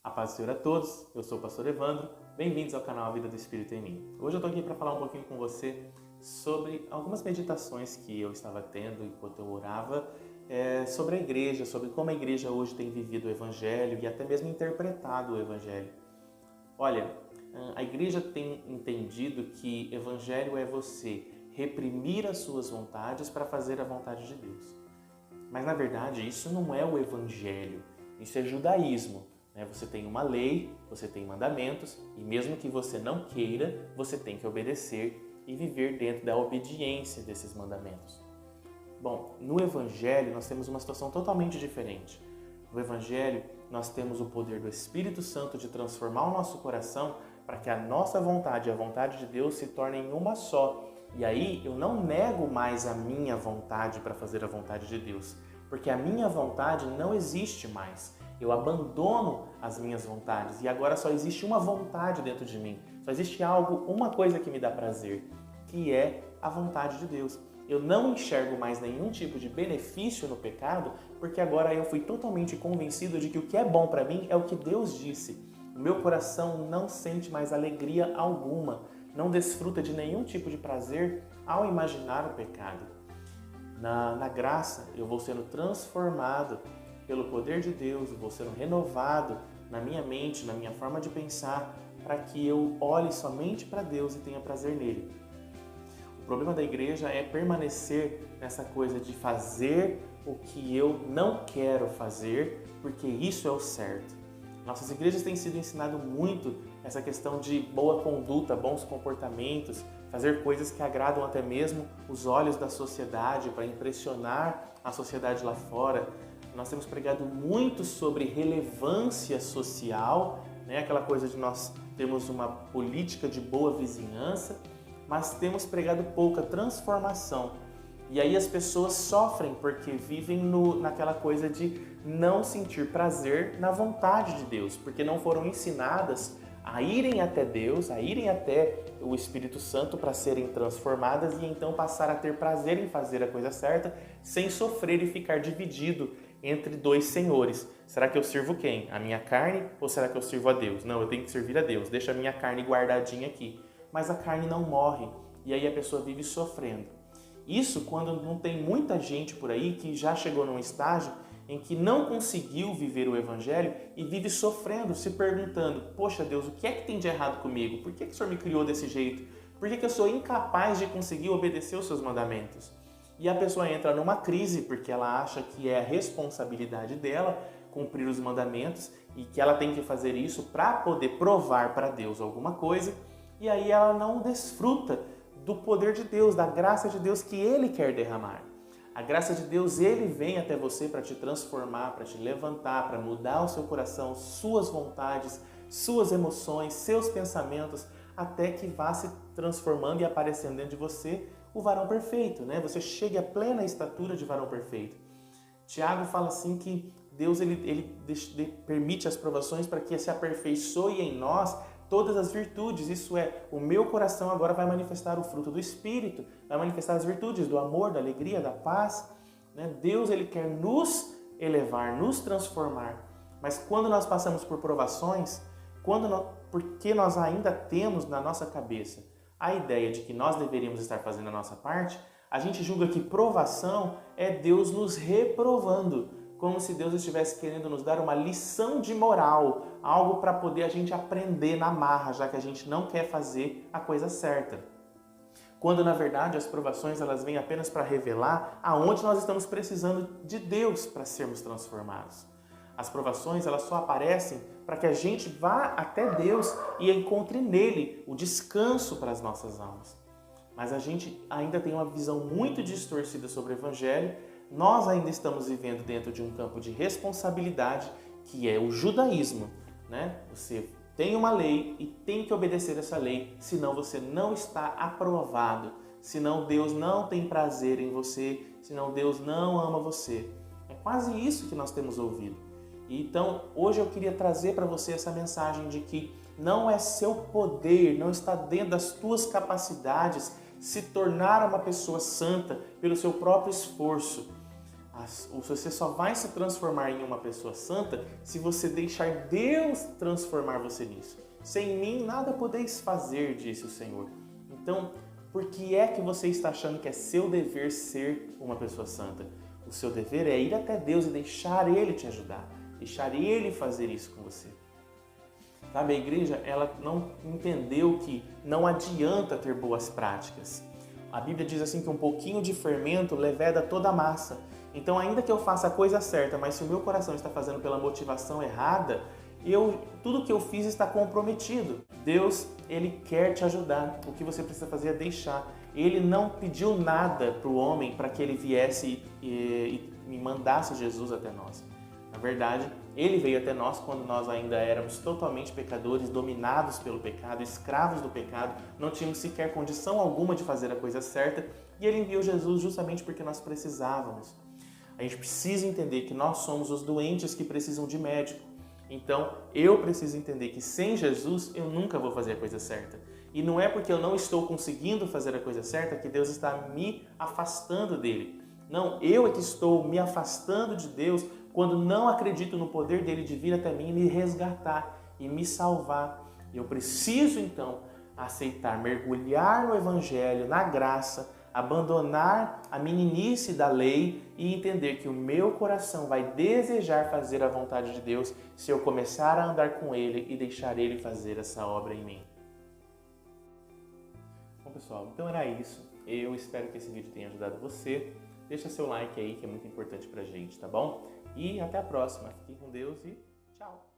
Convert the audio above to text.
A paz do Senhor a todos, eu sou o pastor Evandro, bem-vindos ao canal A Vida do Espírito em Mim. Hoje eu estou aqui para falar um pouquinho com você sobre algumas meditações que eu estava tendo enquanto eu orava, sobre a igreja, sobre como a igreja hoje tem vivido o Evangelho e até mesmo interpretado o Evangelho. Olha, a igreja tem entendido que Evangelho é você reprimir as suas vontades para fazer a vontade de Deus. Mas na verdade isso não é o Evangelho, isso é judaísmo. Você tem uma lei, você tem mandamentos e mesmo que você não queira, você tem que obedecer e viver dentro da obediência desses mandamentos. Bom, no Evangelho nós temos uma situação totalmente diferente. No Evangelho nós temos o poder do Espírito Santo de transformar o nosso coração para que a nossa vontade e a vontade de Deus se tornem uma só. E aí eu não nego mais a minha vontade para fazer a vontade de Deus, porque a minha vontade não existe mais. Eu abandono as minhas vontades e agora só existe uma vontade dentro de mim. Só existe algo, uma coisa que me dá prazer, que é a vontade de Deus. Eu não enxergo mais nenhum tipo de benefício no pecado, porque agora eu fui totalmente convencido de que o que é bom para mim é o que Deus disse. O meu coração não sente mais alegria alguma, não desfruta de nenhum tipo de prazer ao imaginar o pecado. Na graça, eu vou sendo transformado pelo poder de Deus, vou sendo renovado na minha mente, na minha forma de pensar, para que eu olhe somente para Deus e tenha prazer nele. O problema da igreja é permanecer nessa coisa de fazer o que eu não quero fazer, porque isso é o certo. Nossas igrejas têm sido ensinado muito essa questão de boa conduta, bons comportamentos, fazer coisas que agradam até mesmo os olhos da sociedade, para impressionar a sociedade lá fora. Nós temos pregado muito sobre relevância social, aquela coisa de nós termos uma política de boa vizinhança, mas temos pregado pouca transformação. E aí as pessoas sofrem porque vivem naquela coisa de não sentir prazer na vontade de Deus, porque não foram ensinadas a irem até Deus, a irem até o Espírito Santo para serem transformadas e então passar a ter prazer em fazer a coisa certa, sem sofrer e ficar dividido entre dois senhores. Será que eu sirvo quem? A minha carne ou será que eu sirvo a Deus? Não, eu tenho que servir a Deus, deixa a minha carne guardadinha aqui. Mas a carne não morre e aí a pessoa vive sofrendo. Isso quando não tem muita gente por aí que já chegou num estágio em que não conseguiu viver o Evangelho e vive sofrendo, se perguntando: poxa Deus, o que é que tem de errado comigo? Por que o Senhor me criou desse jeito? Por que eu sou incapaz de conseguir obedecer os seus mandamentos? E a pessoa entra numa crise porque ela acha que é a responsabilidade dela cumprir os mandamentos e que ela tem que fazer isso para poder provar para Deus alguma coisa, e aí ela não desfruta do poder de Deus, da graça de Deus que Ele quer derramar. A graça de Deus, Ele vem até você para te transformar, para te levantar, para mudar o seu coração, suas vontades, suas emoções, seus pensamentos, até que vá se transformando e aparecendo dentro de você o varão perfeito, Você chegue à plena estatura de varão perfeito. Tiago fala assim que Deus ele permite as provações para que se aperfeiçoe em nós todas as virtudes, isso é, o meu coração agora vai manifestar o fruto do Espírito, vai manifestar as virtudes do amor, da alegria, da paz. Deus ele quer nos elevar, nos transformar, mas quando nós passamos por provações, porque nós ainda temos na nossa cabeça a ideia de que nós deveríamos estar fazendo a nossa parte, a gente julga que provação é Deus nos reprovando, como se Deus estivesse querendo nos dar uma lição de moral, algo para poder a gente aprender na marra, já que a gente não quer fazer a coisa certa. Quando, na verdade, as provações elas vêm apenas para revelar aonde nós estamos precisando de Deus para sermos transformados. As provações elas só aparecem para que a gente vá até Deus e encontre nele o descanso para as nossas almas. Mas a gente ainda tem uma visão muito distorcida sobre o Evangelho. Nós ainda estamos vivendo dentro de um campo de responsabilidade que é o judaísmo, Você tem uma lei e tem que obedecer essa lei, senão você não está aprovado, senão Deus não tem prazer em você, senão Deus não ama você. É quase isso que nós temos ouvido. Então, hoje eu queria trazer para você essa mensagem de que não é seu poder, não está dentro das tuas capacidades se tornar uma pessoa santa pelo seu próprio esforço. Você só vai se transformar em uma pessoa santa se você deixar Deus transformar você nisso. Sem mim nada podeis fazer, disse o Senhor. Então, por que é que você está achando que é seu dever ser uma pessoa santa? O seu dever é ir até Deus e deixar Ele te ajudar, deixar Ele fazer isso com você. Sabe, a igreja, ela não entendeu que não adianta ter boas práticas. A Bíblia diz assim que um pouquinho de fermento leveda toda a massa. Então, ainda que eu faça a coisa certa, mas se o meu coração está fazendo pela motivação errada, tudo que eu fiz está comprometido. Deus, Ele quer te ajudar. O que você precisa fazer é deixar. Ele não pediu nada para o homem para que ele viesse e mandasse Jesus até nós. Na verdade, Ele veio até nós quando nós ainda éramos totalmente pecadores, dominados pelo pecado, escravos do pecado, não tínhamos sequer condição alguma de fazer a coisa certa, e Ele enviou Jesus justamente porque nós precisávamos. A gente precisa entender que nós somos os doentes que precisam de médico. Então, eu preciso entender que sem Jesus eu nunca vou fazer a coisa certa. E não é porque eu não estou conseguindo fazer a coisa certa que Deus está me afastando dele. Não, eu é que estou me afastando de Deus quando não acredito no poder dele de vir até mim e me resgatar e me salvar. Eu preciso então aceitar, mergulhar no Evangelho, na graça, abandonar a meninice da lei e entender que o meu coração vai desejar fazer a vontade de Deus se eu começar a andar com Ele e deixar Ele fazer essa obra em mim. Bom, pessoal, então era isso. Eu espero que esse vídeo tenha ajudado você. Deixa seu like aí, que é muito importante pra gente, tá bom? E até a próxima. Fiquem com Deus e tchau!